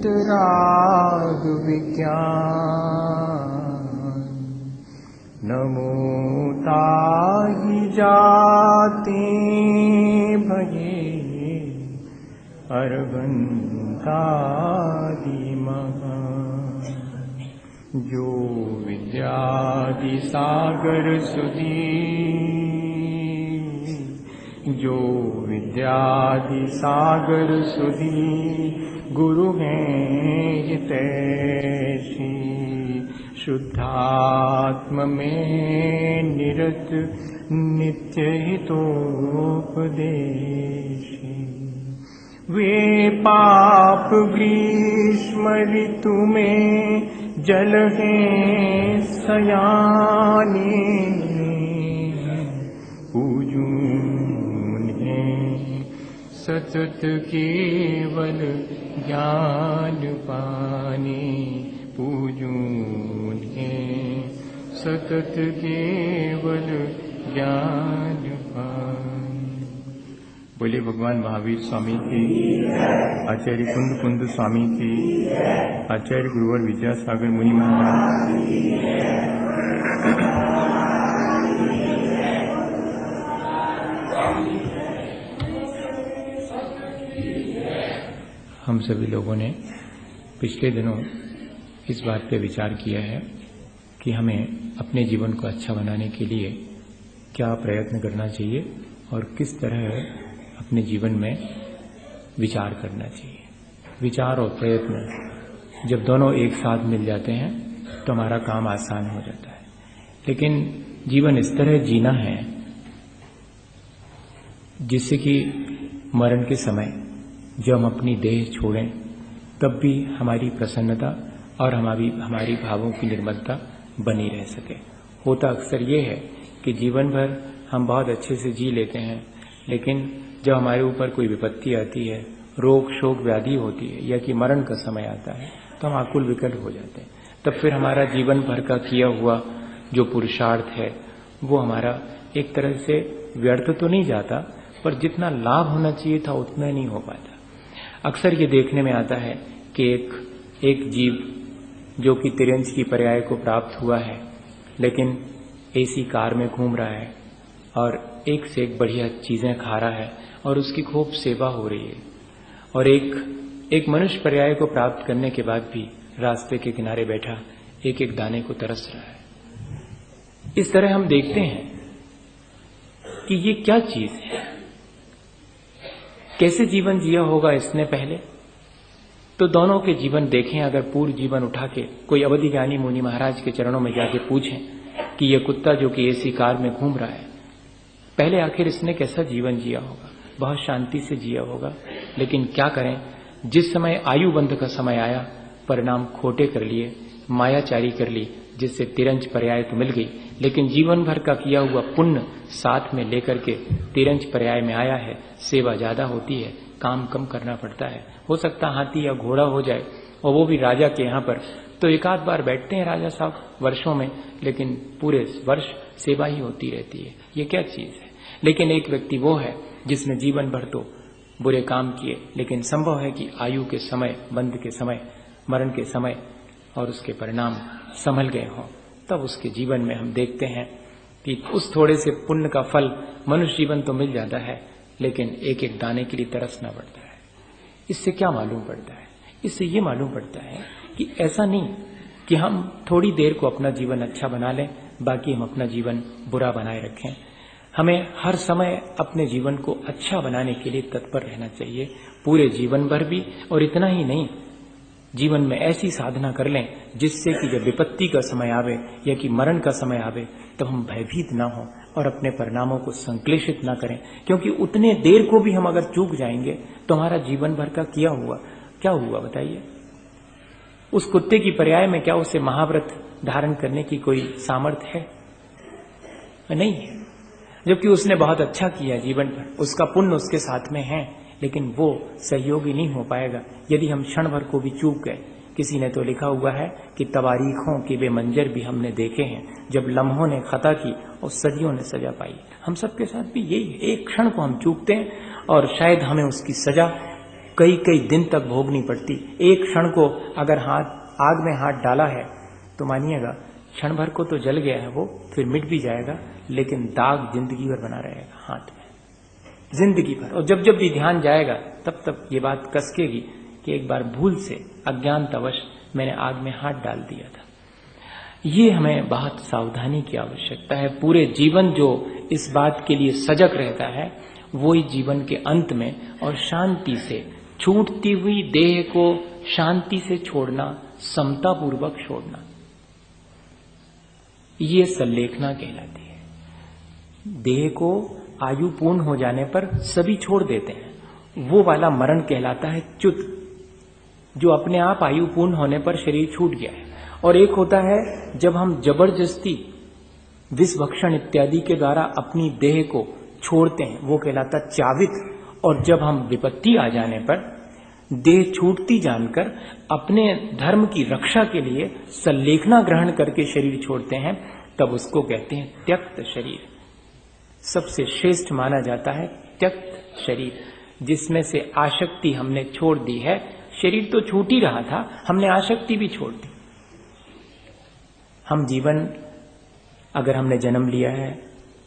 वीतराग विज्ञान। नमो ताहि जाते भये अरहंतादि महान। जो विद्यादि सागर सुधी, जो विद्यादि सागर सुधी गुरु हैं हितैषी। शुद्धात्म में निरत नित्य हितोपदेशी। वे पाप ग्रीष्म ऋतु में जल हैं सयाने। पूजूं उन्हें सतत केवल ज्ञान पाने। पूजूं उन्हें सतत केवल ज्ञान पाने। बोले भगवान महावीर स्वामी की, आचार्य कुंद कुंद स्वामी की, आचार्य गुरुवर विद्यासागर मुनि महाराज। हम सभी लोगों ने पिछले दिनों इस बात पे विचार किया है कि हमें अपने जीवन को अच्छा बनाने के लिए क्या प्रयत्न करना चाहिए और किस तरह अपने जीवन में विचार करना चाहिए। विचार और प्रयत्न जब दोनों एक साथ मिल जाते हैं तो हमारा काम आसान हो जाता है। लेकिन जीवन इस तरह जीना है जिससे कि मरण के समय जब हम अपनी देह छोड़ें तब भी हमारी प्रसन्नता और हमारी भावों की निर्मलता बनी रह सके। होता अक्सर ये है कि जीवन भर हम बहुत अच्छे से जी लेते हैं, लेकिन जब हमारे ऊपर कोई विपत्ति आती है, रोग शोक व्याधि होती है या कि मरण का समय आता है तो हम आकुल विकल हो जाते हैं। तब फिर हमारा जीवन भर का किया हुआ जो पुरुषार्थ है वो हमारा एक तरह से व्यर्थ तो नहीं जाता, पर जितना लाभ होना चाहिए था उतना नहीं हो पाता। अक्सर ये देखने में आता है कि एक जीव जो कि तिरंज की पर्याय को प्राप्त हुआ है, लेकिन एसी कार में घूम रहा है और एक से एक बढ़िया चीजें खा रहा है और उसकी खूब सेवा हो रही है, और एक मनुष्य पर्याय को प्राप्त करने के बाद भी रास्ते के किनारे बैठा एक एक दाने को तरस रहा है। इस तरह हम देखते हैं कि ये क्या चीज है, कैसे जीवन जिया होगा इसने पहले। तो दोनों के जीवन देखें, अगर पूर्ण जीवन उठा के कोई अवधि ज्ञानी मुनि महाराज के चरणों में जाके पूछें कि ये कुत्ता जो कि एसी कार में घूम रहा है, पहले आखिर इसने कैसा जीवन जिया होगा। बहुत शांति से जिया होगा, लेकिन क्या करें, जिस समय आयु बंध का समय आया परिणाम खोटे कर लिए, मायाचारी कर ली, जिससे तिरंज पर्याय तो मिल गई, लेकिन जीवन भर का किया हुआ पुण्य साथ में लेकर के तिरंज पर्याय में आया है। सेवा ज्यादा होती है, काम कम करना पड़ता है। हो सकता हाथी या घोड़ा हो जाए, और वो भी राजा के यहाँ पर, तो एक आध बार बैठते हैं राजा साहब वर्षों में, लेकिन पूरे वर्ष सेवा ही होती रहती है। ये क्या चीज है। लेकिन एक व्यक्ति वो है जिसने जीवन भर तो बुरे काम किए, लेकिन संभव है कि आयु के समय, बंध के समय, मरण के समय और उसके परिणाम संभल गए हों, तब उसके जीवन में हम देखते हैं कि उस थोड़े से पुण्य का फल मनुष्य जीवन तो मिल जाता है, लेकिन एक एक दाने के लिए तरसना पड़ता है। इससे क्या मालूम पड़ता है? इससे ये मालूम पड़ता है कि ऐसा नहीं कि हम थोड़ी देर को अपना जीवन अच्छा बना लें, बाकी हम अपना जीवन बुरा बनाए रखें। हमें हर समय अपने जीवन को अच्छा बनाने के लिए तत्पर रहना चाहिए, पूरे जीवन भर भी। और इतना ही नहीं, जीवन में ऐसी साधना कर लें जिससे कि जब विपत्ति का समय आवे या कि मरण का समय आवे तब हम भयभीत ना हो और अपने परिणामों को संक्लेशित ना करें। क्योंकि उतने देर को भी हम अगर चूक जाएंगे तो हमारा जीवन भर का किया हुआ क्या हुआ बताइए। उस कुत्ते की पर्याय में क्या उसे महाव्रत धारण करने की कोई सामर्थ्य है? नहीं है। जबकि उसने बहुत अच्छा किया जीवन भर, उसका पुण्य उसके साथ में है, लेकिन वो सहयोगी नहीं हो पाएगा यदि हम क्षण भर को भी चूक गए। किसी ने तो लिखा हुआ है कि तवारीखों के वे मंजर भी हमने देखे हैं, जब लम्हों ने खता की और सदियों ने सजा पाई। हम सबके साथ भी यही है, एक क्षण को हम चूकते हैं और शायद हमें उसकी सजा कई कई दिन तक भोगनी पड़ती। एक क्षण को अगर आग में हाथ डाला है तो मानिएगा क्षण भर को तो जल गया है वो, फिर मिट भी जाएगा, लेकिन दाग जिंदगी भर बना रहेगा हाथ में, जिंदगी भर। और जब जब भी ध्यान जाएगा तब तब ये बात कसकेगी कि एक बार भूल से अज्ञानतावश मैंने आग में हाथ डाल दिया था। ये हमें बहुत सावधानी की आवश्यकता है। पूरे जीवन जो इस बात के लिए सजग रहता है वो ही जीवन के अंत में और शांति से छूटती हुई देह को शांति से छोड़ना, समता पूर्वक छोड़ना, ये सल्लेखना कहलाती है। देह को आयु पूर्ण हो जाने पर सभी छोड़ देते हैं, वो वाला मरण कहलाता है च्युत, जो अपने आप आयु पूर्ण होने पर शरीर छूट गया है। और एक होता है जब हम जबरदस्ती विष भक्षण इत्यादि के द्वारा अपनी देह को छोड़ते हैं, वो कहलाता च्यावित। और जब हम विपत्ति आ जाने पर देह छूटती जानकर अपने धर्म की रक्षा के लिए सल्लेखना ग्रहण करके शरीर छोड़ते हैं, तब उसको कहते हैं त्यक्त शरीर। सबसे श्रेष्ठ माना जाता है त्यक्त शरीर, जिसमें से आसक्ति हमने छोड़ दी है। शरीर तो छूट ही रहा था, हमने आसक्ति भी छोड़ दी। हम जीवन अगर हमने जन्म लिया है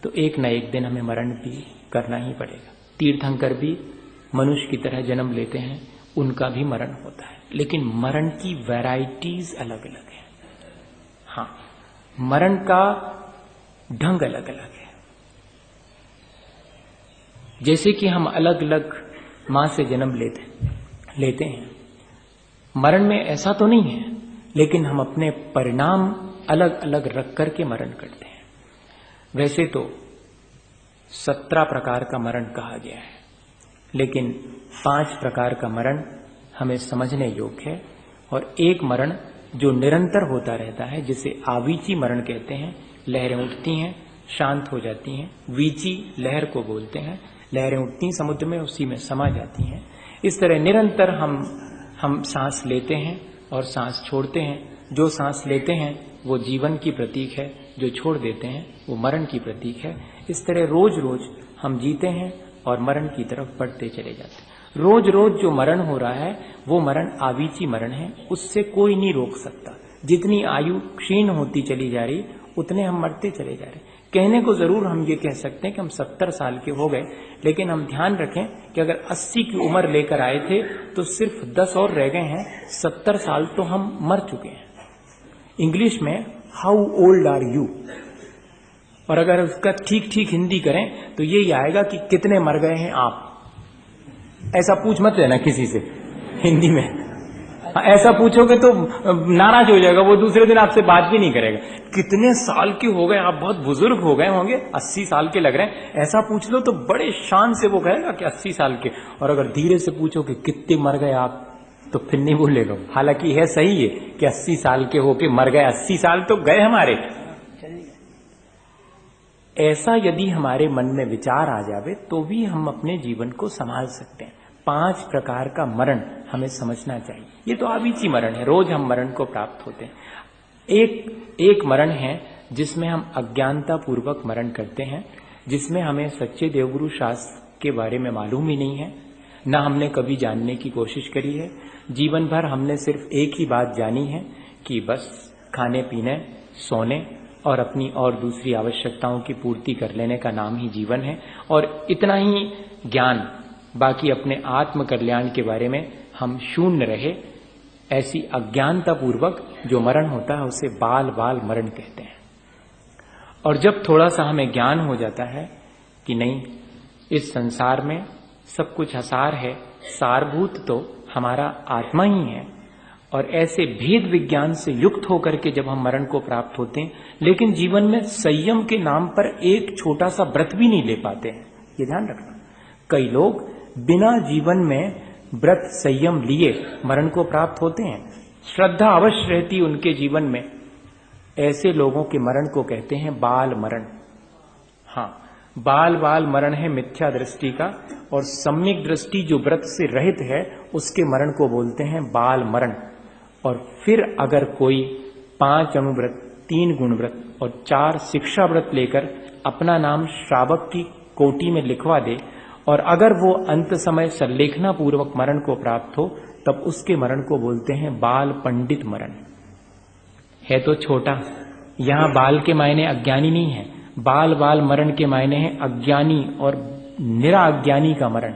तो एक न एक दिन हमें मरण भी करना ही पड़ेगा। तीर्थंकर भी मनुष्य की तरह जन्म लेते हैं, उनका भी मरण होता है, लेकिन मरण की वैरायटीज अलग अलग है। हाँ, मरण का ढंग अलग अलग है। जैसे कि हम अलग अलग मां से जन्म लेते हैं, मरण में ऐसा तो नहीं है, लेकिन हम अपने परिणाम अलग अलग रख करके मरण करते हैं। वैसे तो 17 प्रकार का मरण कहा गया है, लेकिन 5 प्रकार का मरण हमें समझने योग्य है। और एक मरण जो निरंतर होता रहता है, जिसे आवीची मरण कहते हैं। लहरें उठती हैं, शांत हो जाती हैं, वीची लहर को बोलते हैं। लहरें उठती समुद्र में, उसी में समा जाती हैं। इस तरह निरंतर हम सांस लेते हैं और सांस छोड़ते हैं। जो सांस लेते हैं वो जीवन की प्रतीक है, जो छोड़ देते हैं वो मरण की प्रतीक है। इस तरह रोज रोज हम जीते हैं और मरण की तरफ बढ़ते चले जाते हैं। रोज रोज जो मरण हो रहा है वो मरण आवीची मरण है, उससे कोई नहीं रोक सकता। जितनी आयु क्षीण होती चली जा रही उतने हम मरते चले जा रहे। कहने को जरूर हम ये कह सकते हैं कि हम 70 साल के हो गए, लेकिन हम ध्यान रखें कि अगर 80 की उम्र लेकर आए थे तो सिर्फ 10 और रह गए हैं। 70 साल तो हम मर चुके हैं। इंग्लिश में हाउ ओल्ड आर यू, और अगर उसका ठीक ठीक हिंदी करें तो यही आएगा कि कितने मर गए हैं आप। ऐसा पूछ मत लेना किसी से हिंदी में, ऐसा पूछोगे तो नाराज हो जाएगा, वो दूसरे दिन आपसे बात भी नहीं करेगा। कितने साल के हो गए आप, बहुत बुजुर्ग हो गए होंगे, 80 साल के लग रहे हैं, ऐसा पूछ लो तो बड़े शान से वो कहेगा कि 80 साल के। और अगर धीरे से पूछो कि कितने मर गए आप, तो फिर नहीं बोलेगा। हालांकि है सही है कि 80 साल के होके मर गए, 80 साल तो गए हमारे। ऐसा यदि हमारे मन में विचार आ जावे तो भी हम अपने जीवन को संभाल सकते हैं। 5 प्रकार का मरण हमें समझना चाहिए। ये तो आवीची मरण है, रोज हम मरण को प्राप्त होते हैं। एक मरण है जिसमें हम अज्ञानता पूर्वक मरण करते हैं, जिसमें हमें सच्चे देवगुरु शास्त्र के बारे में मालूम ही नहीं है, न हमने कभी जानने की कोशिश करी है। जीवन भर हमने सिर्फ एक ही बात जानी है कि बस खाने पीने, सोने और अपनी और दूसरी आवश्यकताओं की पूर्ति कर लेने का नाम ही जीवन है, और इतना ही ज्ञान। बाकी अपने आत्म कल्याण के बारे में हम शून्य रहे। ऐसी अज्ञानता पूर्वक जो मरण होता है उसे बाल बाल मरण कहते हैं। और जब थोड़ा सा हमें ज्ञान हो जाता है कि नहीं, इस संसार में सब कुछ असार है, सारभूत तो हमारा आत्मा ही है, और ऐसे भेद विज्ञान से युक्त होकर के जब हम मरण को प्राप्त होते हैं, लेकिन जीवन में संयम के नाम पर एक छोटा सा व्रत भी नहीं ले पाते हैं, ये ध्यान रखना। कई लोग बिना जीवन में व्रत संयम लिए मरण को प्राप्त होते हैं। श्रद्धा अवश्य रहती उनके जीवन में, ऐसे लोगों के मरण को कहते हैं बाल मरण। हाँ, बाल बाल मरण है मिथ्या दृष्टि का, और सम्यक दृष्टि जो व्रत से रहित है उसके मरण को बोलते हैं बाल मरण। और फिर अगर कोई 5 अणुव्रत, 3 गुण व्रत और 4 शिक्षा व्रत लेकर अपना नाम श्रावक की कोटि में लिखवा दे और अगर वो अंत समय सल्लेखना पूर्वक मरण को प्राप्त हो तब उसके मरण को बोलते हैं बाल पंडित मरण। है तो छोटा, यहां बाल के मायने अज्ञानी नहीं है, बाल मरण के मायने हैं अज्ञानी और निरा अज्ञानी का मरण।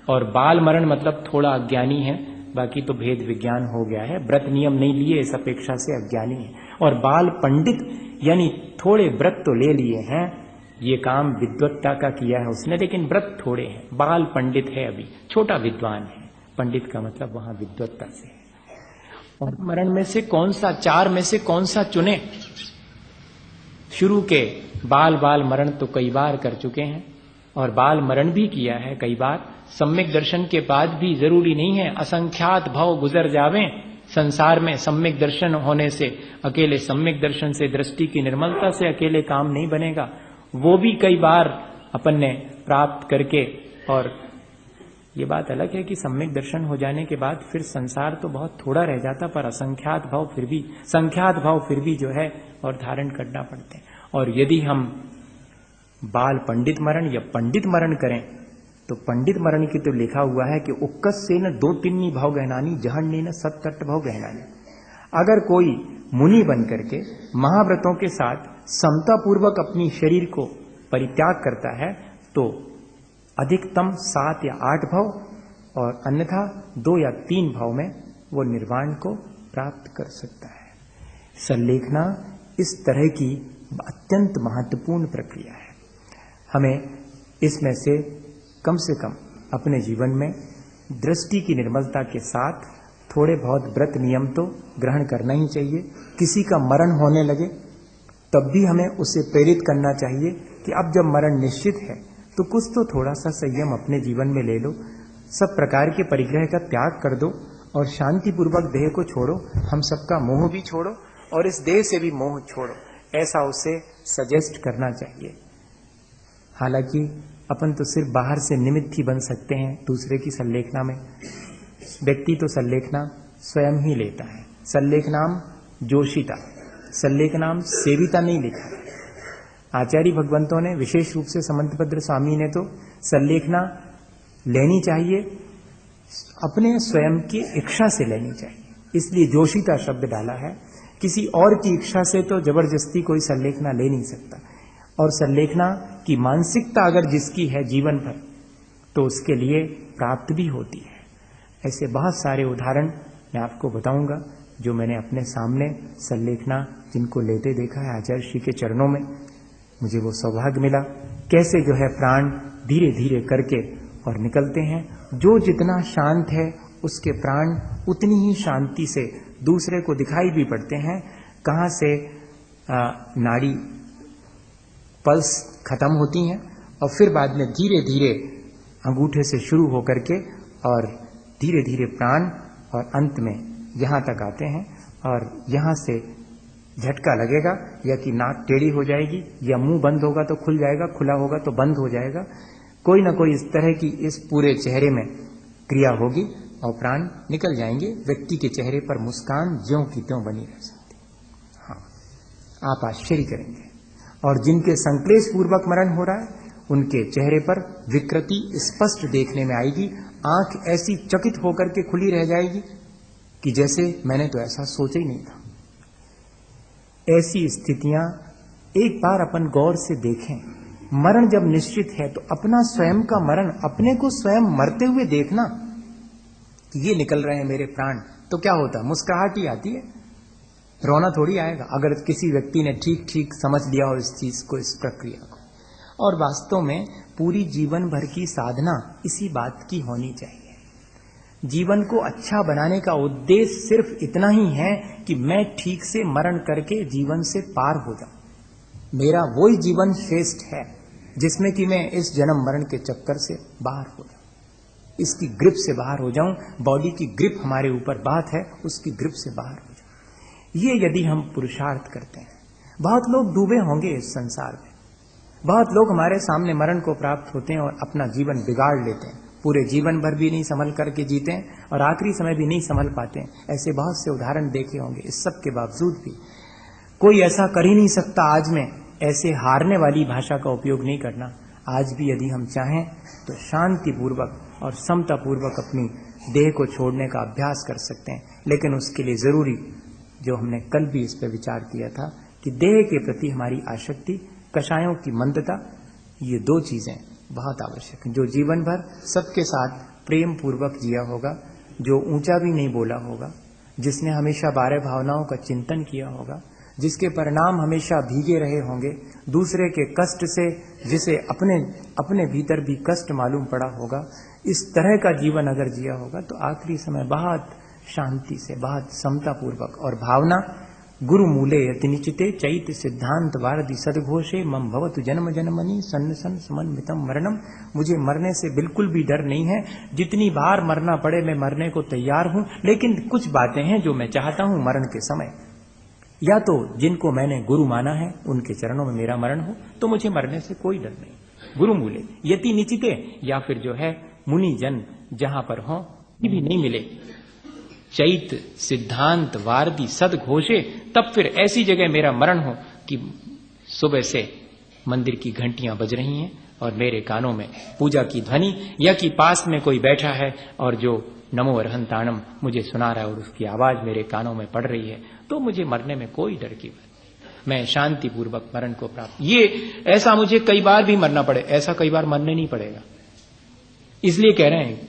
और बाल मरण मतलब थोड़ा अज्ञानी है, बाकी तो भेद विज्ञान हो गया है, व्रत नियम नहीं लिए इस अपेक्षा से अज्ञानी है। और बाल पंडित यानी थोड़े व्रत तो ले लिए हैं, ये काम विद्वत्ता का किया है उसने, लेकिन व्रत थोड़े हैं। बाल पंडित है, अभी छोटा विद्वान है, पंडित का मतलब वहां विद्वत्ता से है। और मरण में से कौन सा, चार में से कौन सा चुने? शुरू के बाल मरण तो कई बार कर चुके हैं और बाल मरण भी किया है कई बार। सम्यक दर्शन के बाद भी जरूरी नहीं है असंख्यात भव गुजर जावें संसार में। सम्यक दर्शन होने से, अकेले सम्यक दर्शन से, दृष्टि की निर्मलता से अकेले काम नहीं बनेगा, वो भी कई बार अपन ने प्राप्त करके। और ये बात अलग है कि सम्यक दर्शन हो जाने के बाद फिर संसार तो बहुत थोड़ा रह जाता, पर असंख्यात भाव फिर भी, संख्यात भाव फिर भी जो है और धारण करना पड़ते हैं। और यदि हम बाल पंडित मरण या पंडित मरण करें तो पंडित मरण की तो लिखा हुआ है कि उक्कस से न दो तिन्नी भाव गहनानी जहन्नी न सत्तट भाव गहनानी। अगर कोई मुनि बन करके महाव्रतों के साथ समता पूर्वक अपनी शरीर को परित्याग करता है तो अधिकतम 7 या 8 भाव और अन्यथा 2 या 3 भाव में वो निर्वाण को प्राप्त कर सकता है। सल्लेखना इस तरह की अत्यंत महत्वपूर्ण प्रक्रिया है। हमें इसमें से कम अपने जीवन में दृष्टि की निर्मलता के साथ थोड़े बहुत व्रत नियम तो ग्रहण करना ही चाहिए। किसी का मरण होने लगे तब भी हमें उसे प्रेरित करना चाहिए कि अब जब मरण निश्चित है तो कुछ तो थोड़ा सा संयम अपने जीवन में ले लो, सब प्रकार के परिग्रह का त्याग कर दो और शांतिपूर्वक देह को छोड़ो। हम सबका मोह भी छोड़ो और इस देह से भी मोह छोड़ो, ऐसा उसे सजेस्ट करना चाहिए। हालांकि अपन तो सिर्फ बाहर से निमित्त ही बन सकते हैं दूसरे की सल्लेखना में। व्यक्ति तो सल्लेखना स्वयं ही लेता है। सल्लेखनाम जोशिता, सल्लेखनाम सेविता नहीं लिखा है। आचार्य भगवंतों ने, विशेष रूप से समंतभद्र स्वामी ने तो सल्लेखना लेनी चाहिए, अपने स्वयं की इच्छा से लेनी चाहिए, इसलिए जोशिता शब्द डाला है। किसी और की इच्छा से तो जबरदस्ती कोई सल्लेखना ले नहीं सकता। और सल्लेखना की मानसिकता अगर जिसकी है जीवन भर तो उसके लिए प्राप्त भी होती है। ऐसे बहुत सारे उदाहरण मैं आपको बताऊंगा जो मैंने अपने सामने सल्लेखना जिनको लेते देखा है आचार्य श्री के चरणों में। मुझे वो सौभाग्य मिला कैसे जो है प्राण धीरे धीरे करके और निकलते हैं। जो जितना शांत है उसके प्राण उतनी ही शांति से दूसरे को दिखाई भी पड़ते हैं। कहाँ से नाड़ी पल्स खत्म होती हैं और फिर बाद में धीरे धीरे अंगूठे से शुरू होकर के और धीरे धीरे प्राण और अंत में यहाँ तक आते हैं। और यहाँ से झटका लगेगा या कि नाक टेढ़ी हो जाएगी या मुंह बंद होगा तो खुल जाएगा, खुला होगा तो बंद हो जाएगा। कोई ना कोई इस तरह की इस पूरे चेहरे में क्रिया होगी और प्राण निकल जाएंगे। व्यक्ति के चेहरे पर मुस्कान ज्यों की त्यों बनी रह सकती। हाँ, आप आश्चर्य करेंगे। और जिनके संक्लेश पूर्वक मरण हो रहा है उनके चेहरे पर विकृति स्पष्ट देखने में आएगी। आंख ऐसी चकित होकर के खुली रह जाएगी कि जैसे मैंने तो ऐसा सोचा ही नहीं था। ऐसी स्थितियां एक बार अपन गौर से देखें। मरण जब निश्चित है तो अपना स्वयं का मरण, अपने को स्वयं मरते हुए देखना कि ये निकल रहे हैं मेरे प्राण, तो क्या होता है? मुस्कुराहट ही आती है, रोना थोड़ी आएगा अगर किसी व्यक्ति ने ठीक ठीक समझ लिया हो इस चीज को, इस प्रक्रिया को। और वास्तव में पूरी जीवन भर की साधना इसी बात की होनी चाहिए। जीवन को अच्छा बनाने का उद्देश्य सिर्फ इतना ही है कि मैं ठीक से मरण करके जीवन से पार हो जाऊं। मेरा वही जीवन श्रेष्ठ है जिसमें कि मैं इस जन्म मरण के चक्कर से बाहर हो जाऊं, इसकी ग्रिप से बाहर हो जाऊं। बॉडी की ग्रिप हमारे ऊपर बात है, उसकी ग्रिप से बाहर हो जाऊं। ये यदि हम पुरुषार्थ करते हैं, बहुत लोग डूबे होंगे इस संसार में, बहुत लोग हमारे सामने मरण को प्राप्त होते हैं और अपना जीवन बिगाड़ लेते हैं, पूरे जीवन भर भी नहीं संभल करके जीते हैं और आखिरी समय भी नहीं संभल पाते हैं। ऐसे बहुत से उदाहरण देखे होंगे। इस सब के बावजूद भी कोई ऐसा कर ही नहीं सकता आज में ऐसे हारने वाली भाषा का उपयोग नहीं करना। आज भी यदि हम चाहें तो शांतिपूर्वक और समतापूर्वक अपनी देह को छोड़ने का अभ्यास कर सकते हैं, लेकिन उसके लिए जरूरी, जो हमने कल भी इस पर विचार किया था, कि देह के प्रति हमारी आसक्ति, कषायों की मंदता, ये दो चीजें बहुत आवश्यक हैं। जो जीवन भर सबके साथ प्रेम पूर्वक जिया होगा, जो ऊंचा भी नहीं बोला होगा, जिसने हमेशा 12 भावनाओं का चिंतन किया होगा, जिसके परिणाम हमेशा भीगे रहे होंगे, दूसरे के कष्ट से जिसे अपने भीतर भी कष्ट मालूम पड़ा होगा, इस तरह का जीवन अगर जिया होगा तो आखिरी समय बहुत शांति से, बहुत समतापूर्वक और भावना गुरु मूले यति निचिते चैत सिद्धांत वारधि सदघोषे मम भवतु जन्म जन्मनि सन्न सन समन्वितम मरणम। मुझे मरने से बिल्कुल भी डर नहीं है, जितनी बार मरना पड़े मैं मरने को तैयार हूं, लेकिन कुछ बातें हैं जो मैं चाहता हूं मरण के समय, या तो जिनको मैंने गुरु माना है उनके चरणों में मेरा मरण हो, तो मुझे मरने से कोई डर नहीं। गुरु मूले यति निचिते, या फिर जो है मुनि जन जहां पर हो भी नहीं मिले, चैत सिद्धांत वारदी सद घोषे, तब फिर ऐसी जगह मेरा मरण हो कि सुबह से मंदिर की घंटियां बज रही हैं और मेरे कानों में पूजा की ध्वनि, या कि पास में कोई बैठा है और जो नमो अरहंताणम मुझे सुना रहा है और उसकी आवाज मेरे कानों में पड़ रही है, तो मुझे मरने में कोई डर की बात नहीं। मैं शांतिपूर्वक मरण को प्राप्त, ये ऐसा मुझे कई बार भी मरना पड़े, ऐसा कई बार मरने नहीं पड़ेगा। इसलिए कह रहे हैं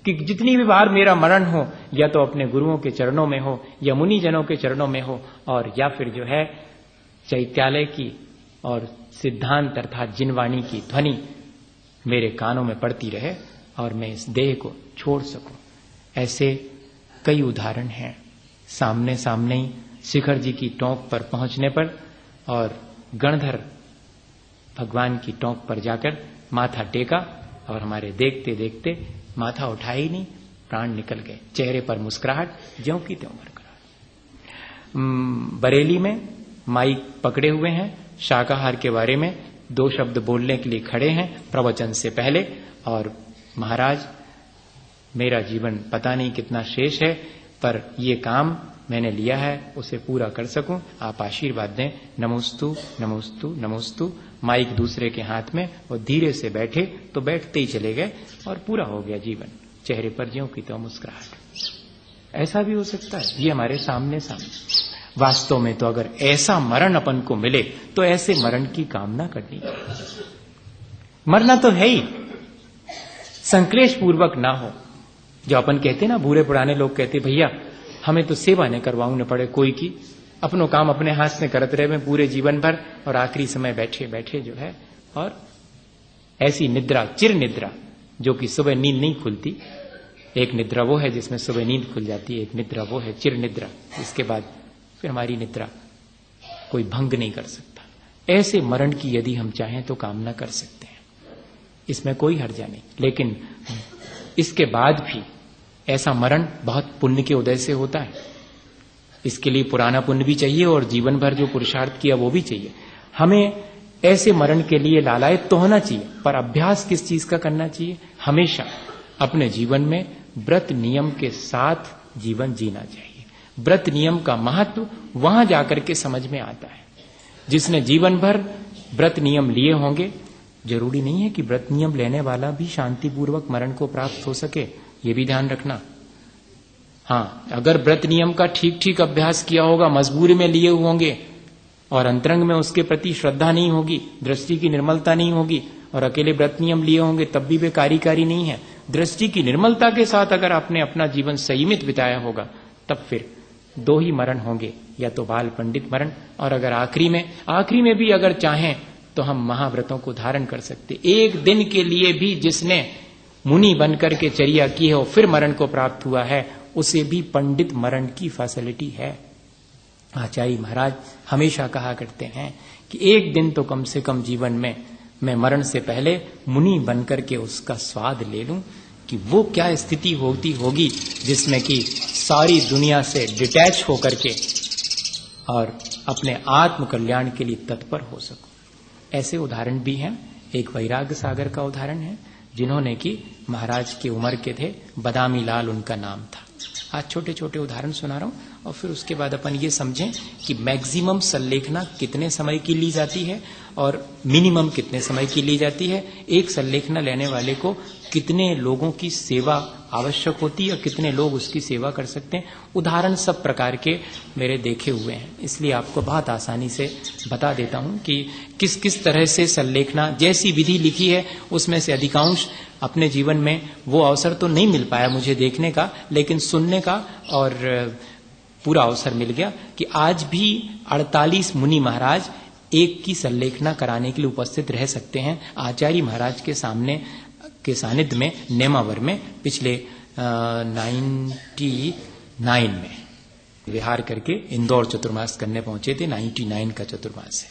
कि जितनी भी बार मेरा मरण हो, या तो अपने गुरुओं के चरणों में हो, या मुनि जनों के चरणों में हो, और या फिर जो है चैत्यालय की और सिद्धांत अर्थात जिनवाणी की ध्वनि मेरे कानों में पड़ती रहे और मैं इस देह को छोड़ सकूं। ऐसे कई उदाहरण हैं। सामने सामने ही शिखर जी की टोंक पर पहुंचने पर और गणधर भगवान की टोंक पर जाकर माथा टेका और हमारे देखते देखते माथा उठा ही नहीं, प्राण निकल गए, चेहरे पर मुस्कुराहट ज्यों की त्यों बरकरार। बरेली में माइक पकड़े हुए हैं, शाकाहार के बारे में 2 शब्द बोलने के लिए खड़े हैं प्रवचन से पहले, और महाराज मेरा जीवन पता नहीं कितना शेष है, पर ये काम मैंने लिया है उसे पूरा कर सकूं, आप आशीर्वाद दें। नमोस्तु नमोस्तु नमोस्तु। माइक दूसरे के हाथ में, वो धीरे से बैठे तो बैठते ही चले गए और पूरा हो गया जीवन, चेहरे पर ज्यों की त्यों मुस्कुराहट। ऐसा भी हो सकता है, ये हमारे सामने सामने। वास्तव में तो अगर ऐसा मरण अपन को मिले तो ऐसे मरण की कामना करनी चाहिए। मरना तो है ही, संक्लेश पूर्वक ना हो। जो अपन कहते ना, बूढ़े पुराने लोग कहते भैया हमें तो सेवा नहीं करवाऊं न पड़े कोई की, अपनो काम अपने हाथ से करते रहे मैं पूरे जीवन भर, और आखिरी समय बैठे बैठे जो है, और ऐसी निद्रा, चिर निद्रा, जो कि सुबह नींद नहीं खुलती। एक निद्रा वो है जिसमें सुबह नींद खुल जाती है, एक निद्रा वो है चिर निद्रा, इसके बाद फिर हमारी निद्रा कोई भंग नहीं कर सकता। ऐसे मरण की यदि हम चाहें तो कामना कर सकते हैं, इसमें कोई हर्जा नहीं। लेकिन इसके बाद भी ऐसा मरण बहुत पुण्य के उदय से होता है। इसके लिए पुराना पुण्य भी चाहिए और जीवन भर जो पुरुषार्थ किया वो भी चाहिए। हमें ऐसे मरण के लिए लालायित तो होना चाहिए, पर अभ्यास किस चीज का करना चाहिए? हमेशा अपने जीवन में व्रत नियम के साथ जीवन जीना चाहिए। व्रत नियम का महत्व वहां जाकर के समझ में आता है। जिसने जीवन भर व्रत नियम लिए होंगे, जरूरी नहीं है कि व्रत नियम लेने वाला भी शांतिपूर्वक मरण को प्राप्त हो सके, ये भी ध्यान रखना। हाँ, अगर व्रत नियम का ठीक ठीक अभ्यास किया होगा, मजबूरी में लिए होंगे और अंतरंग में उसके प्रति श्रद्धा नहीं होगी, दृष्टि की निर्मलता नहीं होगी, और अकेले व्रत नियम लिए होंगे तब भी वे कार्यकारी नहीं है। दृष्टि की निर्मलता के साथ अगर आपने अपना जीवन संयमित बिताया होगा, तब फिर 2 ही मरण होंगे, या तो बाल पंडित मरण, और अगर आखिरी में भी अगर चाहें तो हम महाव्रतों को धारण कर सकते। एक दिन के लिए भी जिसने मुनि बनकर के चर्या की है और फिर मरण को प्राप्त हुआ है, उसे भी पंडित मरण की फैसिलिटी है। आचार्य महाराज हमेशा कहा करते हैं कि एक दिन तो कम से कम जीवन में मैं मरण से पहले मुनि बनकर के उसका स्वाद ले लूं कि वो क्या स्थिति होती होगी जिसमें कि सारी दुनिया से डिटैच होकर के और अपने आत्म कल्याण के लिए तत्पर हो सकूं। ऐसे उदाहरण भी हैं। एक वैराग्य सागर का उदाहरण है, जिन्होंने कि महाराज की उम्र के थे, बदामी लाल उनका नाम था। आज छोटे छोटे उदाहरण सुना रहा हूं और फिर उसके बाद अपन ये समझें कि मैक्सिमम संलेखना कितने समय की ली जाती है और मिनिमम कितने समय की ली जाती है। एक संलेखना लेने वाले को कितने लोगों की सेवा आवश्यक होती है और कितने लोग उसकी सेवा कर सकते हैं। उदाहरण सब प्रकार के मेरे देखे हुए हैं, इसलिए आपको बहुत आसानी से बता देता हूं कि किस किस तरह से संलेखना, जैसी विधि लिखी है उसमें से अधिकांश अपने जीवन में वो अवसर तो नहीं मिल पाया मुझे देखने का, लेकिन सुनने का और पूरा अवसर मिल गया कि आज भी 48 मुनि महाराज एक की संलेखना कराने के लिए उपस्थित रह सकते हैं आचार्य महाराज के सामने के सानिध्य में नेमावर में पिछले 99 में विहार करके इंदौर चतुर्मास करने पहुंचे थे। 99 का चतुर्मास है।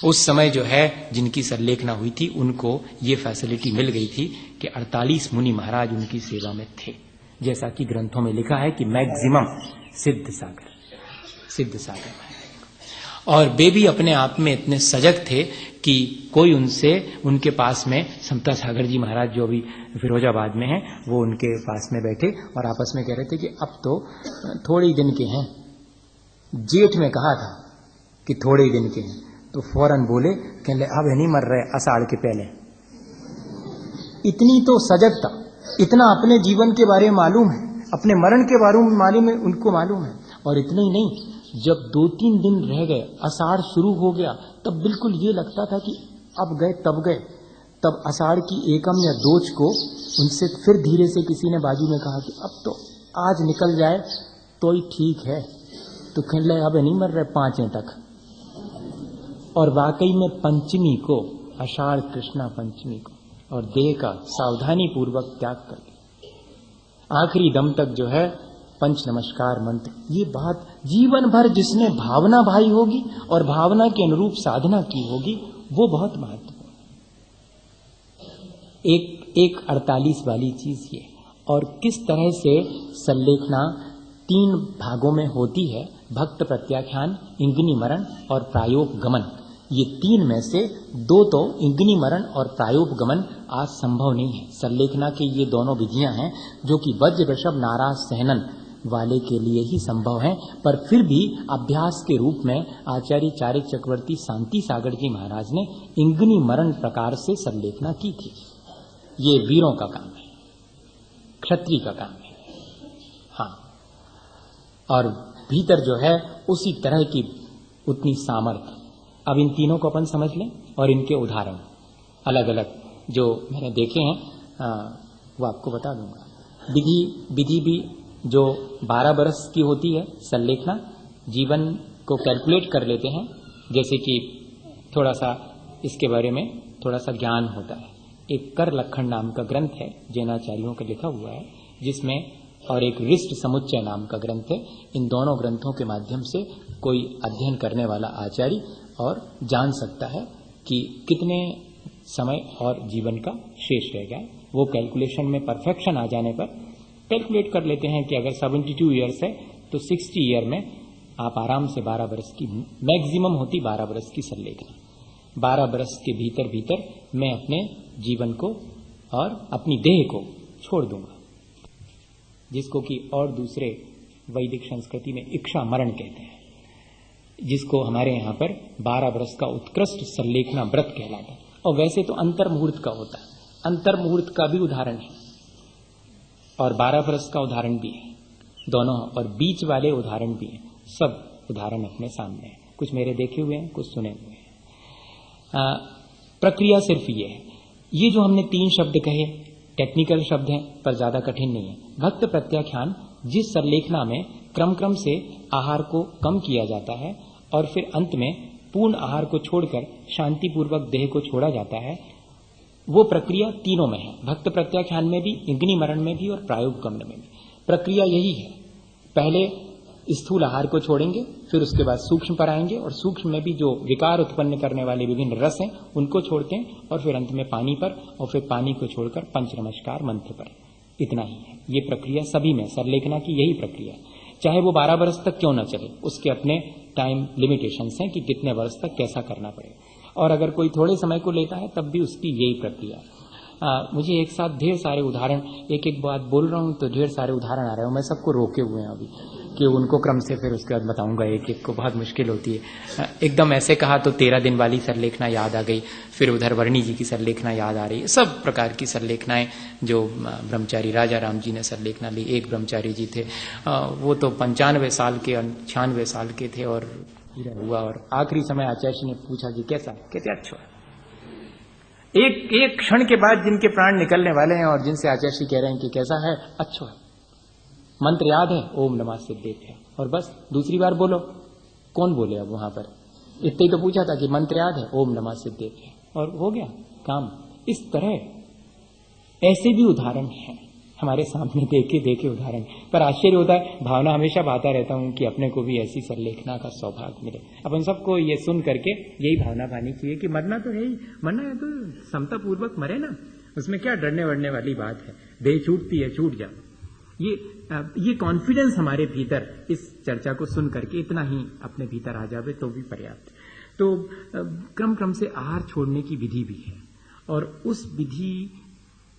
उस समय जो है जिनकी संलेखना हुई थी उनको ये फैसिलिटी मिल गई थी कि 48 मुनि महाराज उनकी सेवा में थे, जैसा कि ग्रंथों में लिखा है कि मैक्सिमम सिद्ध सागर और वे भी अपने आप में इतने सजग थे कि कोई उनके पास में समता सागर जी महाराज जो अभी फिरोजाबाद में हैं वो उनके पास में बैठे और आपस में कह रहे थे कि अब तो थोड़े ही दिन के हैं। जेठ में कहा था कि थोड़े ही दिन के हैं तो फौरन बोले कहले अब नहीं मर रहे आषाढ़ के पहले। इतनी तो सजगता, इतना अपने जीवन के बारे में मालूम है, अपने मरण के बारे में मालूम है, उनको मालूम है। और इतना ही नहीं, जब 2-3 दिन रह गए आषाढ़ शुरू हो गया तब बिल्कुल ये लगता था कि अब गए तब गए। तब आषाढ़ की एकम या दोच को उनसे फिर धीरे से किसी ने बाजू में कहा कि अब तो आज निकल जाए तो ही ठीक है। तो कहने अब नहीं मर रहे 5 तक। और वाकई में पंचमी को, आषाढ़ कृष्णा पंचमी को, और देह का सावधानी पूर्वक त्याग कर आखिरी दम तक जो है पंच नमस्कार मंत्र, ये बात जीवन भर जिसने भावना भाई होगी और भावना के अनुरूप साधना की होगी वो बहुत महत्वपूर्ण। एक 48 वाली चीज ये। और किस तरह से संलेखना 3 भागों में होती है, भक्त प्रत्याख्यान, इंगिनी मरण और प्रायोग गमन। ये 3 में से 2 तो इंगिनी मरण और प्रायोग गमन आज संभव नहीं है। संलेखना के ये दोनों विधियां हैं जो कि वज्र वृषभ नाराज सहनन वाले के लिए ही संभव है, पर फिर भी अभ्यास के रूप में आचार्य चारिक चक्रवर्ती शांति सागर जी महाराज ने इंगिनी मरण प्रकार से संलेखना की थी। ये वीरों का काम है, क्षत्रिय का काम है। हाँ, और भीतर जो है उसी तरह की उतनी सामर्थ्य। अब इन तीनों को अपन समझ लें और इनके उदाहरण अलग अलग जो मैंने देखे हैं वो आपको बता दूंगा। विधि भी जो 12 बरस की होती है संलेखना, जीवन को कैलकुलेट कर लेते हैं। जैसे कि थोड़ा सा इसके बारे में थोड़ा सा ज्ञान होता है। एक कर लखन नाम का ग्रंथ है, जैनाचार्यों का लिखा हुआ है, जिसमें और एक रिष्ट समुच्चय नाम का ग्रंथ है। इन दोनों ग्रंथों के माध्यम से कोई अध्ययन करने वाला आचार्य और जान सकता है कि कितने समय और जीवन का शेष रह गया। वो कैलकुलेशन में परफेक्शन आ जाने पर कैलकुलेट कर लेते हैं कि अगर 72 ईयर्स है तो 60 ईयर में आप आराम से 12 बरस की, मैक्सिमम होती 12 बरस की संलेखना। 12 बरस के भीतर भीतर मैं अपने जीवन को और अपनी देह को छोड़ दूंगा, जिसको कि और दूसरे वैदिक संस्कृति में इच्छा मरण कहते हैं, जिसको हमारे यहाँ पर 12 बरस का उत्कृष्ट संलेखना व्रत कहलाता है। और वैसे तो अंतर मुहूर्त का होता है, अंतर मुहूर्त का भी उदाहरण है और 12 बरस का उदाहरण भी है दोनों, और बीच वाले उदाहरण भी हैं। सब उदाहरण अपने सामने हैं, कुछ मेरे देखे हुए हैं, कुछ सुने हुए हैं। प्रक्रिया सिर्फ ये है, ये जो हमने 3 शब्द कहे टेक्निकल शब्द हैं पर ज्यादा कठिन नहीं है। भक्त प्रत्याख्यान जिस संलेखना में क्रम क्रम से आहार को कम किया जाता है और फिर अंत में पूर्ण आहार को छोड़कर शांतिपूर्वक देह को छोड़ा जाता है, वो प्रक्रिया तीनों में है। भक्त प्रत्याख्यान में भी, इंगिनी मरण में भी और प्रायोग गमन में भी प्रक्रिया यही है। पहले स्थूल आहार को छोड़ेंगे, फिर उसके बाद सूक्ष्म पर आएंगे और सूक्ष्म में भी जो विकार उत्पन्न करने वाले विभिन्न रस हैं उनको छोड़ते हैं और फिर अंत में पानी पर, और फिर पानी को छोड़कर पंच नमस्कार मंत्र पर। इतना ही है ये प्रक्रिया सभी में, संलेखना की यही प्रक्रिया है। चाहे वो 12 वर्ष तक क्यों ना चले, उसके अपने टाइम लिमिटेशंस हैं कि कितने वर्ष तक कैसा करना पड़े। और अगर कोई थोड़े समय को लेता है तब भी उसकी यही प्रक्रिया है। मुझे एक साथ ढेर सारे उदाहरण, एक एक बात बोल रहा हूँ तो ढेर सारे उदाहरण आ रहे हैं, मैं सबको रोके हुए हैं अभी कि उनको क्रम से फिर उसके बाद बताऊंगा, एक एक को बहुत मुश्किल होती है। एकदम ऐसे कहा तो 13 दिन वाली सरलेखना याद आ गई, फिर उधर वर्णी जी की सरलेखना याद आ रही है, सब प्रकार की सरलेखनाएं जो ब्रह्मचारी राजा राम जी ने सरलेखना ली। एक ब्रह्मचारी जी थे, वो तो 95 साल के 96 साल के थे और हुआ, और आखिरी समय आचार्य ने पूछा कि कैसा, कहते अच्छा है। एक क्षण के बाद जिनके प्राण निकलने वाले हैं और जिनसे आचार्य कह रहे हैं कि कैसा है, अच्छा है, मंत्र याद है, ओम नमः सिद्धेभ्यः, और बस दूसरी बार बोलो। कौन बोले अब वहां पर, इतना ही तो पूछा था कि मंत्र याद है, ओम नमः सिद्धेभ्यः, और हो गया काम। इस तरह ऐसे भी उदाहरण हैं हमारे सामने, देखे देखे उदाहरण। पर आश्चर्य होता है, भावना हमेशा पाता रहता हूं कि अपने को भी ऐसी सरलेखना का सौभाग्य मिले। अपन सबको ये सुन करके यही भावना पानी चाहिए कि मरना तो है ही, मरना है तो समता पूर्वक मरे ना, उसमें क्या डरने वरने वाली बात है, देह छूटती है छूट जाओ। ये कॉन्फिडेंस हमारे भीतर इस चर्चा को सुन करके इतना ही अपने भीतर आ जावे तो भी पर्याप्त। तो क्रम क्रम से आहार छोड़ने की विधि भी है, और उस विधि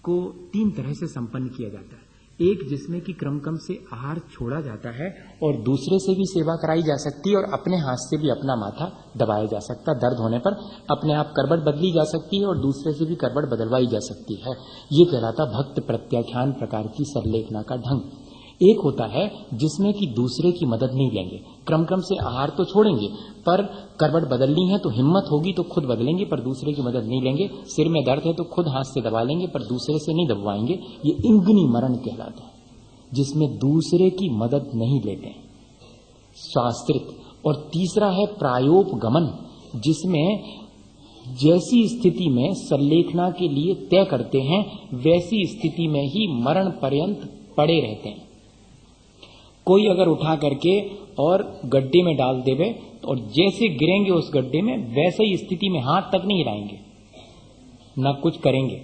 को 3 तरह से संपन्न किया जाता है। एक जिसमें कि क्रम क्रम से आहार छोड़ा जाता है और दूसरे से भी सेवा कराई जा सकती है, और अपने हाथ से भी अपना माथा दबाया जा सकता है, दर्द होने पर अपने आप करवट बदली जा सकती है और दूसरे से भी करवट बदलवाई जा सकती है। ये कहलाता भक्त प्रत्याख्यान प्रकार की सरलेखना का ढंग। एक होता है जिसमें कि दूसरे की मदद नहीं लेंगे, क्रम क्रम से आहार तो छोड़ेंगे, पर करवट बदलनी है तो हिम्मत होगी तो खुद बदलेंगे, पर दूसरे की मदद नहीं लेंगे। सिर में दर्द है तो खुद हाथ से दबा लेंगे, पर दूसरे से नहीं दबवाएंगे। ये इंगनी मरण कहलाता है, जिसमें दूसरे की मदद नहीं लेते, शास्त्रित। और तीसरा है प्रायोपगमन, जिसमें जैसी स्थिति में सरलेखना के लिए तय करते हैं वैसी स्थिति में ही मरण पर्यंत पड़े रहते हैं। कोई अगर उठा करके और गड्ढे में डाल देवे और जैसे गिरेंगे उस गड्ढे में वैसे ही स्थिति में हाथ तक नहीं हिलाएंगे, न कुछ करेंगे,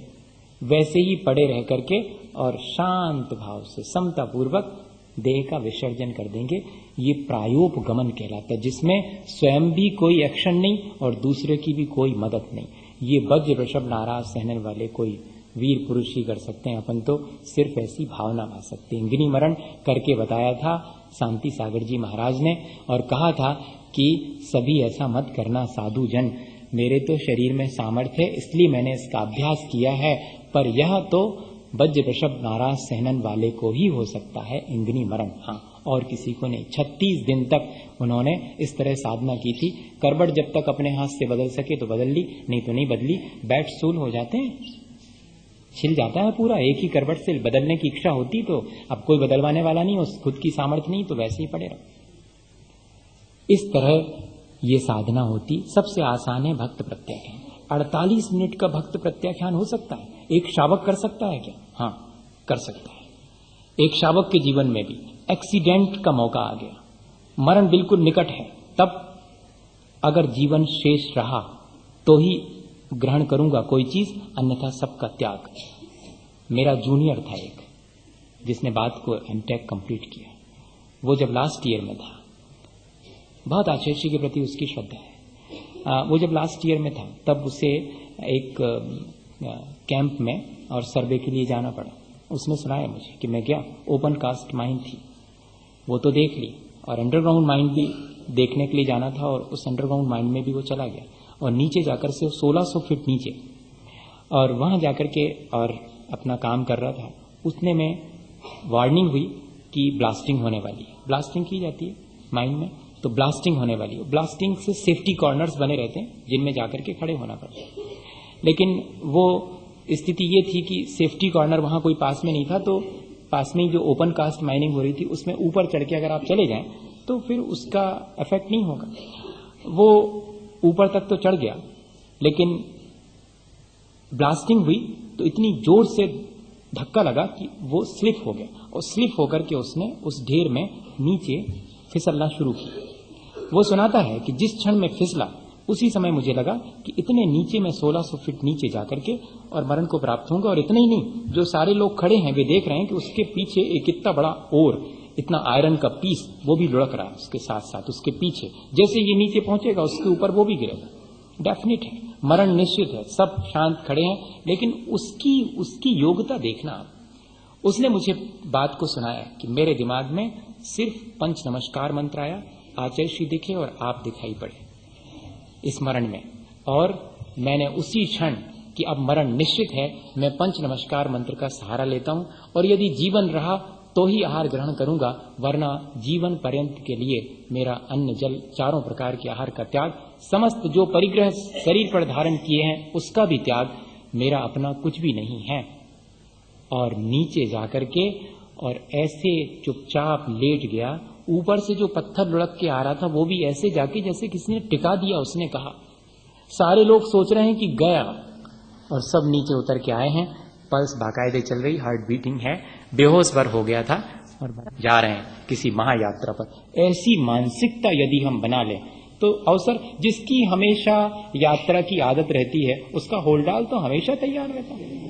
वैसे ही पड़े रह करके और शांत भाव से समता पूर्वक देह का विसर्जन कर देंगे। ये प्रायोपगमन कहलाता है, जिसमें स्वयं भी कोई एक्शन नहीं और दूसरे की भी कोई मदद नहीं। ये वज्र वृषभ नाराज सहने वाले कोई वीर पुरुष ही कर सकते हैं, अपन तो सिर्फ ऐसी भावना ला सकते हैं। इंगनी मरण करके बताया था शांति सागर जी महाराज ने, और कहा था कि सभी ऐसा मत करना साधु जन, मेरे तो शरीर में सामर्थ्य है इसलिए मैंने इसका अभ्यास किया है, पर यह तो वज्र वृषभ नाराज सहनन वाले को ही हो सकता है इंगनी मरण, हाँ, और किसी को नहीं। 36 दिन तक उन्होंने इस तरह साधना की थी। करवट जब तक अपने हाथ से बदल सके तो बदल ली, नहीं तो नहीं बदली। बैठ सूल हो जाते हैं, छिल जाता है पूरा, एक ही करवट से बदलने की इच्छा होती तो अब कोई बदलवाने वाला नहीं, उस खुद की सामर्थ्य नहीं तो वैसे ही पड़े रहो। इस तरह ये साधना होती। सबसे आसान है भक्त प्रत्याख्यान। 48 मिनट का भक्त प्रत्याख्यान हो सकता है, एक शावक कर सकता है क्या? हाँ, कर सकता है। एक शावक के जीवन में भी एक्सीडेंट का मौका आ गया, मरण बिल्कुल निकट है, तब अगर जीवन शेष रहा तो ही ग्रहण करूंगा कोई चीज, अन्यथा सबका त्याग। मेरा जूनियर था एक, जिसने बात को एमटेक कंप्लीट किया। वो जब लास्ट ईयर में था, बहुत आचार्य के प्रति उसकी श्रद्धा है। वो जब लास्ट ईयर में था तब उसे एक कैंप में और सर्वे के लिए जाना पड़ा। उसने सुनाया मुझे कि मैं गया, ओपन कास्ट माइंड थी, वो तो देख ली, और अंडरग्राउंड माइंड भी देखने के लिए जाना था, और उस अंडरग्राउंड माइंड में भी वो चला गया और नीचे जाकर से 1600 फीट नीचे, और वहां जाकर के और अपना काम कर रहा था। उतने में वार्निंग हुई कि ब्लास्टिंग होने वाली है। ब्लास्टिंग की जाती है माइंड में, तो ब्लास्टिंग होने वाली है। ब्लास्टिंग से सेफ्टी कॉर्नर्स बने रहते हैं जिनमें जाकर के खड़े होना पड़ता है, लेकिन वो स्थिति ये थी कि सेफ्टी कॉर्नर वहां कोई पास में नहीं था, तो पास में जो ओपन कास्ट माइनिंग हो रही थी उसमें ऊपर चढ़ के अगर आप चले जाएं तो फिर उसका इफेक्ट नहीं होगा। वो ऊपर तक तो चढ़ गया, लेकिन ब्लास्टिंग हुई तो इतनी जोर से धक्का लगा कि वो स्लिप हो गया, और स्लिप होकर के उसने उस ढेर में नीचे फिसलना शुरू किया। वो सुनाता है कि जिस क्षण में फिसला उसी समय मुझे लगा कि इतने नीचे में 1600 फीट नीचे जाकर के और मरण को प्राप्त होऊंगा। और इतना ही नहीं, जो सारे लोग खड़े हैं वे देख रहे हैं कि उसके पीछे एक इतना बड़ा ओर, इतना आयरन का पीस वो भी लुढ़क रहा है उसके साथ साथ उसके पीछे। जैसे ये नीचे पहुंचेगा उसके ऊपर वो भी गिरेगा, डेफिनेट है। मरण निश्चित है, सब शांत खड़े हैं, लेकिन उसकी योग्यता देखना आप। उसने मुझे बात को सुनाया कि मेरे दिमाग में सिर्फ पंच नमस्कार मंत्र आया, आचार्य श्री दिखे और आप दिखाई पड़े इस मरण में, और मैंने उसी क्षण कि अब मरण निश्चित है, मैं पंच नमस्कार मंत्र का सहारा लेता हूं, और यदि जीवन रहा तो ही आहार ग्रहण करूंगा, वरना जीवन पर्यंत के लिए मेरा अन्न जल चारों प्रकार के आहार का त्याग, समस्त जो परिग्रह शरीर पर धारण किए हैं उसका भी त्याग, मेरा अपना कुछ भी नहीं है। और नीचे जाकर के और ऐसे चुपचाप लेट गया, ऊपर से जो पत्थर लुढ़क के आ रहा था वो भी ऐसे जाके जैसे किसी ने टिका दिया। उसने कहा, सारे लोग सोच रहे हैं कि गया, और सब नीचे उतर के आए हैं, पल्स बाकायदे चल रही, हार्ट बीटिंग है, बेहोश भर हो गया था और जा रहे हैं किसी महायात्रा पर। ऐसी मानसिकता यदि हम बना लें तो अवसर, जिसकी हमेशा यात्रा की आदत रहती है उसका होलडाल तो हमेशा तैयार रहता है।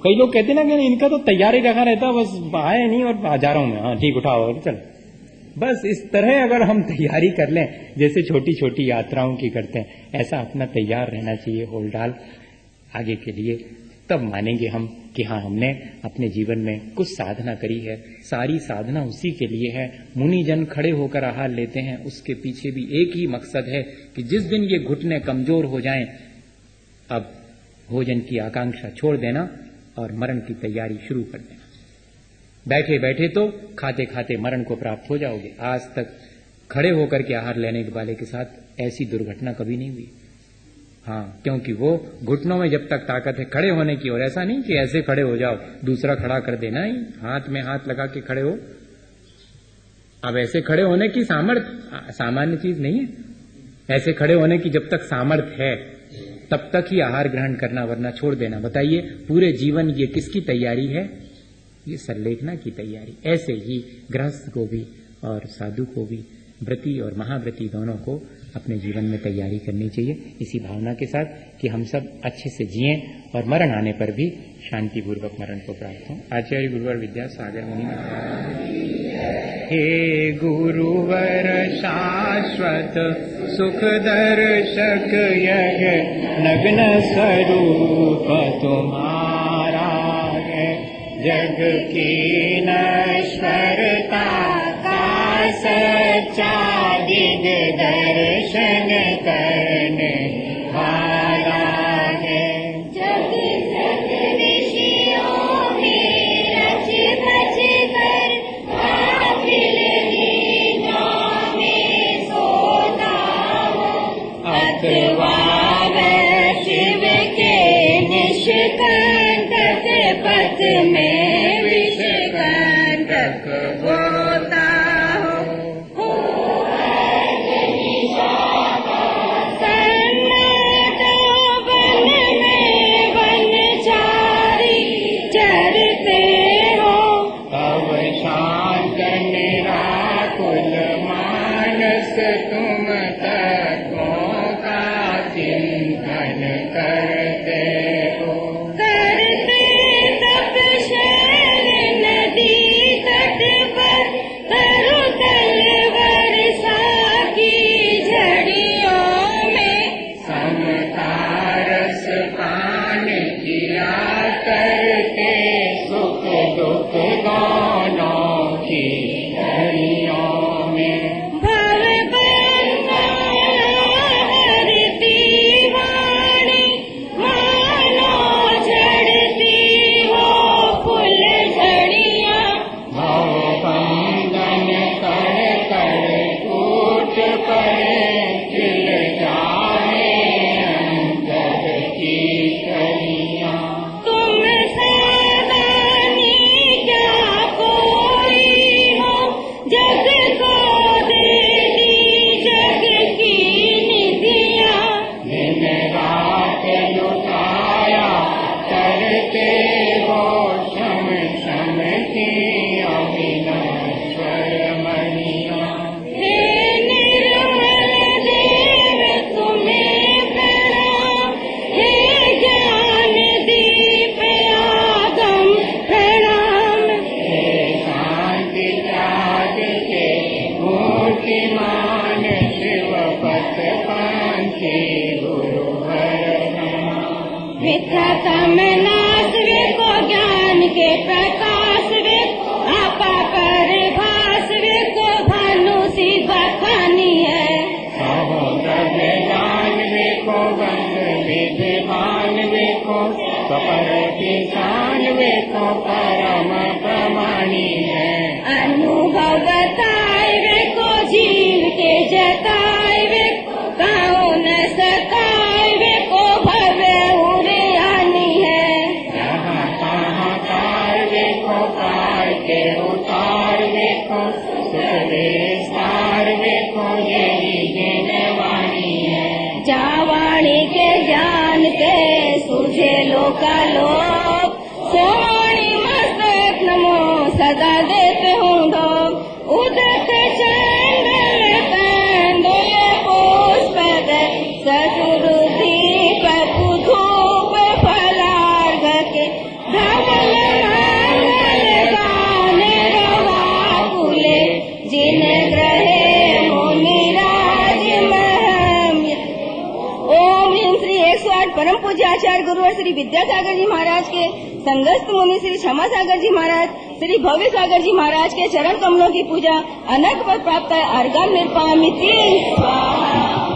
कई लोग कहते ना कि इनका तो तैयारी रखा रहता, बस आए नहीं और जा रहा हूं मैं, हाँ ठीक उठाओ चल। बस इस तरह अगर हम तैयारी कर लें जैसे छोटी छोटी यात्राओं की करते हैं, ऐसा अपना तैयार रहना चाहिए होलडाल आगे के लिए, तब मानेंगे हम कि हाँ हमने अपने जीवन में कुछ साधना करी है। सारी साधना उसी के लिए है। मुनिजन खड़े होकर आहार लेते हैं, उसके पीछे भी एक ही मकसद है कि जिस दिन ये घुटने कमजोर हो जाएं, अब भोजन की आकांक्षा छोड़ देना और मरण की तैयारी शुरू कर देना। बैठे बैठे तो खाते खाते मरण को प्राप्त हो जाओगे। आज तक खड़े होकर के आहार लेने वाले के साथ ऐसी दुर्घटना कभी नहीं हुई। हाँ, क्योंकि वो घुटनों में जब तक ताकत है खड़े होने की, और ऐसा नहीं कि ऐसे खड़े हो जाओ दूसरा खड़ा कर देना, ही हाथ में हाथ लगा के खड़े हो। अब ऐसे खड़े होने की सामर्थ्य सामान्य चीज नहीं है। ऐसे खड़े होने की जब तक सामर्थ्य है तब तक ही आहार ग्रहण करना, वरना छोड़ देना। बताइए पूरे जीवन ये किसकी तैयारी है? ये संलेखना की तैयारी। ऐसे ही गृहस्थ को भी और साधु को भी, व्रती और महाव्रती दोनों को अपने जीवन में तैयारी करनी चाहिए, इसी भावना के साथ कि हम सब अच्छे से जिएं और मरण आने पर भी शांतिपूर्वक मरण को प्राप्त हों। आचार्य गुरुवर विद्यासागर मुनि महाराज। हे गुरुवर शाश्वत सुख दर्शक यह नग्न स्वरूप तुम्हारा है, जग की नश्वरता का सच्चा दर्शन करने वाला है। जग जग ऋषियों में रच बच कर काफिल नींदों में सोता हो, अथवा शिव के निष्कंटक पथ में विषकंटक होता हो। तुम तत्वों का चिंतन करते हो, करते तप शैल नदी तट पर, तरु तल वर्षा की झड़ियों में, समता रस पान किया करते, सुख दुख दोनों की घड़ियों में। भव प्रथम नाश को ज्ञान के प्रकाश वे आपा परिभाष वे को भानु सी बखानी है ज्ञान वे को बंद विद्वान वे को सपर किसान वे को परम प्रमाणी है अनुभव बताए वे को जीव के जताए वे गाँव न सताए वे को भव्य उरे आनी है जहाँ तहाँ तार वे को पार के उतार वे को सुख विस्तार वे को यही ज्ञानवाणी है जावाणी के ज्ञान के सूझे लोकालोक सोनी मस्तक नमो सदा देते हूँ धोप उदक चंदन तंदुल पुष्प ससुरुधि पपु धूप फलार्घ के धवल मंगल गान रवा कुले जिन ग्रहे मुनिराज महम। ओम ह्रीं श्री 108 परम पूज्य आचार्य गुरुवर श्री विद्यासागर जी महाराज के संगस्थ मुनि श्री क्षमा सागर जी महाराज श्री भव्य सागर जी महाराज के चरण कमलों की पूजा अनर्घ पर प्राप्त है अर्घम निर्पामिति स्वाहा।